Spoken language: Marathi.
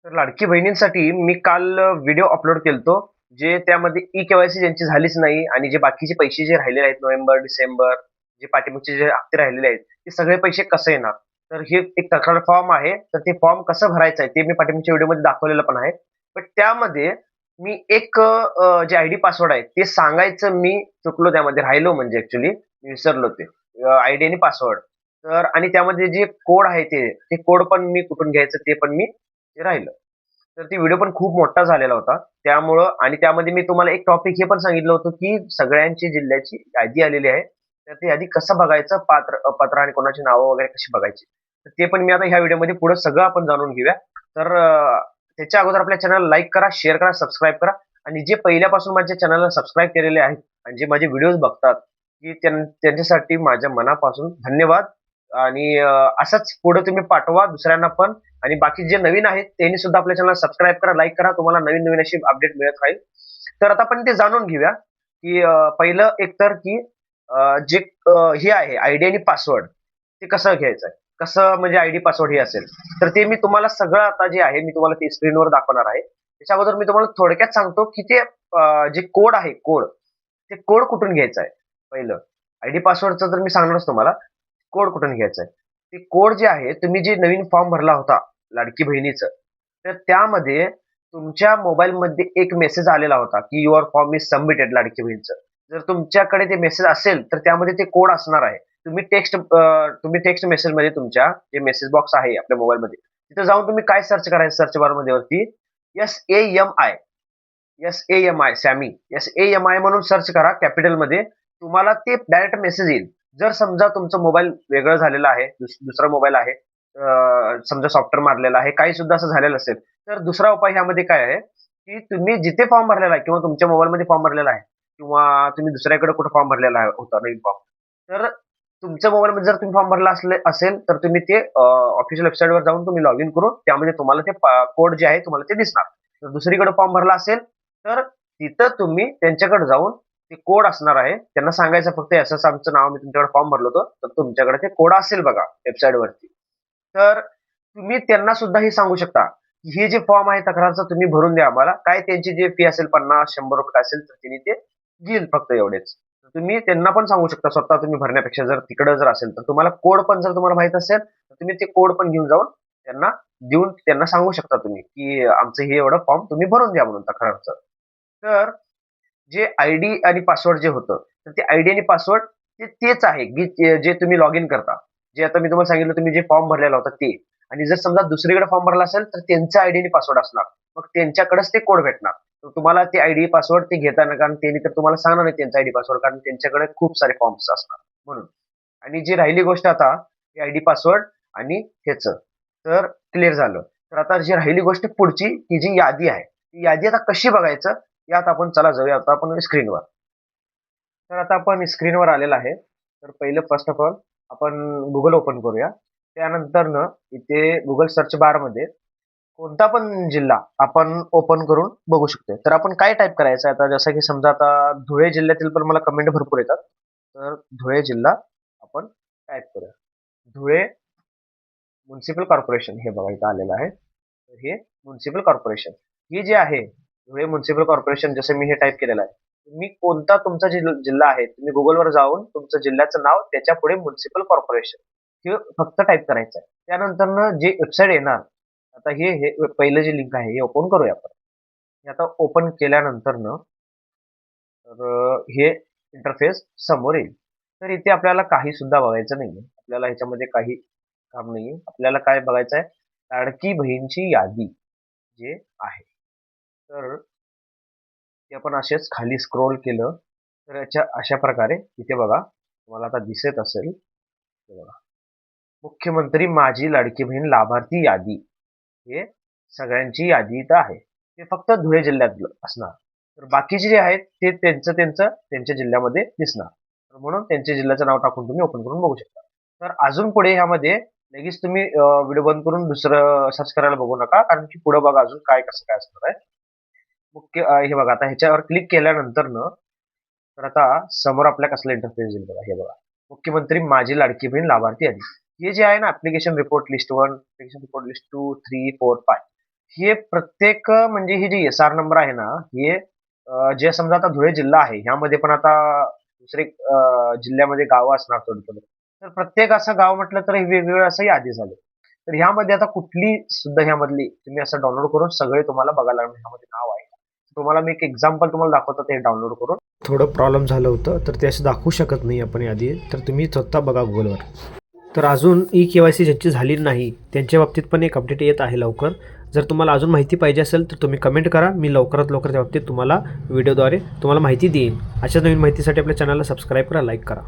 तर लाडकी बहिणींसाठी मी काल व्हिडिओ अपलोड केलतो. जे त्यामध्ये ई-के-वाय-सी ज्यांची झालीच नाही आणि जे बाकीचे पैसे जे राहिलेले आहेत नोव्हेंबर, डिसेंबर जे पाठीमागचे जे हप्ते राहिलेले आहेत, ते सगळे पैसे कसे येणार? तर हे एक तक्रार फॉर्म आहे. तर ते फॉर्म कसं भरायचं आहे, ते मी पाठीमागच्या व्हिडिओमध्ये दाखवलेलं पण आहे. पण त्यामध्ये मी एक जे आयडी पासवर्ड आहे, ते सांगायचं मी चुकलो त्यामध्ये राहिलो म्हणजे ॲक्चुअली मी विसरलो ते. आयडी आणि पासवर्ड. तर आणि त्यामध्ये जे कोड आहे ते कोड पण मी कुठून घ्यायचं ते पण मी ते राहिलं. तर ती व्हिडिओ पण खूप मोठा झालेला होता. त्यामुळं आणि त्यामध्ये मी तुम्हाला एक टॉपिक हे पण सांगितलं होतं, की सगळ्यांची जिल्ह्याची यादी आलेली आहे. तर ती यादी कसं बघायचं, पात्र, अपात्र आणि कोणाची नावं वगैरे कशी बघायची. तर ते पण मी आता ह्या व्हिडिओमध्ये पुढं सगळं आपण जाणून घेऊया. तर त्याच्या अगोदर आपल्या चॅनलला लाईक करा, शेअर करा, सबस्क्राईब करा आणि जे पहिल्यापासून माझ्या चॅनलला सबस्क्राईब केलेले आहेत आणि जे माझे व्हिडिओज बघतात, की त्यांच्यासाठी माझ्या मनापासून धन्यवाद आणि असंच पुढे तुम्ही पाठवा दुसऱ्यांना पण आणि बाकी जे नवीन आहेत त्यांनी सुद्धा आपल्या चॅनलला सबस्क्राईब करा, लाईक करा. तुम्हाला नवीन-नवीन अशी अपडेट मिळत राहील. तर आता आपण ते जाणून घेऊया, की पहिलं एकतर की जे हे आहे आयडी आणि पासवर्ड ते कसं घ्यायचं आहे? कसं म्हणजे आयडी पासवर्ड हे असेल. तर ते मी तुम्हाला सगळं आता जे आहे मी तुम्हाला ते स्क्रीनवर दाखवणार आहे. त्याच्या अगोदर मी तुम्हाला थोडक्यात सांगतो, की ते जे कोड आहे ते कोड कुठून घ्यायचं आहे पहिलं. आयडी पासवर्डचं तर मी सांगणारच तुम्हाला. कोड कुठून घ्यायचा आहे. ते कोड जे आहे तुम्ही जे नवीन फॉर्म भरला होता लाडकी बहिणीचं, तर त्यामध्ये तुमच्या मोबाईलमध्ये एक मेसेज आलेला होता, की युअर फॉर्म इज सबमिटेड लाडकी बहीणचं. जर तुमच्याकडे ते मेसेज असेल, तर त्यामध्ये ते कोड असणार आहे. तुम्ही टेक्स्ट मेसेजमध्ये तुमच्या जे मेसेज बॉक्स आहे आपल्या मोबाईलमध्ये, तिथं जाऊन तुम्ही काय सर्च करायचं सर्च बारमध्ये वरती एस-ए-एम-आय, एस-ए-एम-आय सॅमी, एस-ए-एम-आय म्हणून सर्च करा कॅपिटलमध्ये. तुम्हाला ते डायरेक्ट मेसेज येईल. जर समजा तुमचं मोबाईल वेगळं झालेलं आहे, दुसरा मोबाईल आहे, समजा सॉफ्टवेअर मारलेला आहे, काही सुद्धा असं झालेलं असेल, तर दुसरा उपाय ह्यामध्ये काय आहे, की तुम्ही जिथे फॉर्म भरलेला आहे किंवा तुमच्या मोबाईलमध्ये फॉर्म भरलेला आहे किंवा तुम्ही दुसऱ्याकडे कुठे फॉर्म भरलेला आहे होता नवीन फॉर्म, तर तुमच्या मोबाईलमध्ये जर तुम्ही फॉर्म भरला असेल, तर तुम्ही ते ऑफिशियल वेबसाईटवर जाऊन तुम्ही लॉग इन करून त्यामध्ये तुम्हाला ते कोड जे आहे तुम्हाला ते दिसणार. जर दुसरीकडे फॉर्म भरला असेल, तर तिथं तुम्ही त्यांच्याकडे जाऊन ते कोड असणार आहे. त्यांना सांगायचं फक्त असं आमचं नाव मी तुमच्याकडे फॉर्म भरलं होतं, तर तुमच्याकडे ते कोड असेल बघा वेबसाईटवरती. तर तुम्ही त्यांना सुद्धा हे सांगू शकता, की हे जे फॉर्म आहे तक्रारचं तुम्ही भरून द्या आम्हाला. काय त्यांची जी फी असेल ₹50-100 असेल, तर त्यांनी ते घेईल फक्त एवढेच. तर तुम्ही त्यांना पण सांगू शकता स्वतः तुम्ही भरण्यापेक्षा जर तिकडं जर असेल, तर तुम्हाला कोड पण जर तुम्हाला माहीत असेल, तर तुम्ही ते कोड पण घेऊन जाऊन त्यांना देऊन त्यांना सांगू शकता तुम्ही, की आमचं हे एवढं फॉर्म तुम्ही भरून द्या म्हणून तक्रारचं. तर जे आयडी आणि पासवर्ड जे होतं, तर ते आयडी आणि पासवर्ड तेच आहे, की जे तुम्ही लॉग इन करता. जे आता मी तुम्हाला सांगितलं तुम्ही जे फॉर्म भरलेला होता ते. आणि जर समजा दुसरीकडे फॉर्म भरला असेल, तर त्यांचा आयडी आणि पासवर्ड असणार. मग त्यांच्याकडेच ते कोड भेटणार. तर तुम्हाला ते आयडी पासवर्ड ते घेताना कारण त्यांनी तर तुम्हाला सांगणार नाही त्यांचा आयडी पासवर्ड कारण त्यांच्याकडे खूप सारे फॉर्म्स असणार म्हणून. आणि जी राहिली गोष्ट आता ही आयडी पासवर्ड आणि ह्याचं, तर क्लिअर झालं. तर आता जी राहिली गोष्ट पुढची ही जी यादी आहे, ती यादी आता कशी बघायचं यात आपण चला जाऊया आता आपण स्क्रीनवर. तर आता आपण स्क्रीनवर आलेलं आहे. तर पहिलं फर्स्ट ऑफ ऑल आपण Google ओपन करूया. त्यानंतरनं इथे Google सर्च बारमध्ये कोणता पण जिल्हा आपण ओपन करून बघू शकतो. तर आपण काय टाइप करायचं आता जसं की समजा आता धुळे जिल्ह्यातील पण मला कमेंट भरपूर येतात. तर धुळे जिल्हा आपण टाइप करूया. धुळे म्युनिसिपल कॉर्पोरेशन हे बघा इथं आलेलं आहे. तर हे म्युनिसिपल कॉर्पोरेशन. ही जी आहे धुळे म्युनिसिपल कॉर्पोरेशन जसं मी हे टाइप केलेलं आहे. तुम्ही कोणता तुमचा जिल्हा आहे तुम्ही Googleवर जाऊन तुमचं जिल्ह्याचं नाव त्याच्या पुढे म्युनिसिपल कॉर्पोरेशन हे फक्त टाइप करायचं आहे. त्यानंतरनं जे वेबसाईट येणार आता हे पहिलं जे लिंक आहे हे ओपन करूया आपण. हे आता ओपन केल्यानंतरनं तर हे इंटरफेस समोर येईल. तर इथे आपल्याला काही सुद्धा बघायचं नाहीये. आपल्याला ह्याच्यामध्ये काही काम नाहीये. आपल्याला काय बघायचं आहे, लाडकी बहीणची यादी जे आहे. तर ते आपण असेच खाली स्क्रोल केलं, तर याच्या अशा प्रकारे इथे बघा, तुम्हाला आता दिसत असेल, हे बघा. मुख्यमंत्री माझी लाडकी बहीण लाभार्थी यादी. हे सगळ्यांची यादी इथं आहे. ते फक्त धुळे जिल्ह्यातलं असणार. तर बाकीचे जे आहेत ते त्यांचं त्यांच्या जिल्ह्यामध्ये दिसणार. तर म्हणून त्यांच्या जिल्ह्याचं नाव टाकून तुम्ही ओपन करून बघू शकता. तर अजून पुढे ह्यामध्ये लगेच तुम्ही व्हिडिओ बंद करून दुसरं सर्च करायला बघू नका. कारण की पुढे बघा अजून काय कसं काय असणार आहे. हे बघा आता ह्याच्यावर क्लिक केल्यानंतरनं तर आता समोर आपल्या कसलं इंटरफेस येईल बघा. हे बघा. मुख्यमंत्री माझी लाडकी बहीण लाभार्थी यादी. हे जे आहे ना application report list 1, application report list 2, 3, 4, 5. हे प्रत्येक म्हणजे ही जी एस आर नंबर आहे ना, हे जे समजा आता धुळे जिल्हा आहे, ह्यामध्ये पण आता दुसरे जिल्ह्यामध्ये गावं असणार थोडी-थोडी. तर प्रत्येक असं गाव म्हटलं तर हे वेगवेगळं असं यादी झालं. तर ह्यामध्ये आता कुठली सुद्धा ह्यामधली तुम्ही असं डाउनलोड करून सगळे तुम्हाला बघायला लागणार ह्यामध्ये नाव आहे. तुम्हाला मी एक एक्झाम्पल तुम्हाला दाखवतो ते डाउनलोड करून. थोडं प्रॉब्लेम झालं होतं, तर ते असं दाखवू शकत नाही आपण यादी. तर तुम्ही स्वतः बघा Googleवर. तर अजून ई-के-वाय-सी ज्यांची झाली नाही, त्यांच्या बाबतीत पण एक अपडेट येत आहे लवकर. जर तुम्हाला अजून माहिती पाहिजे असेल तर तुम्ही कमेंट करा. मी लवकरात लवकर त्या बाबतीत तुम्हाला व्हिडिओद्वारे तुम्हाला माहिती देईन. अशाच नवीन माहितीसाठी आपल्या चॅनलला सबस्क्राईब करा, लाईक करा.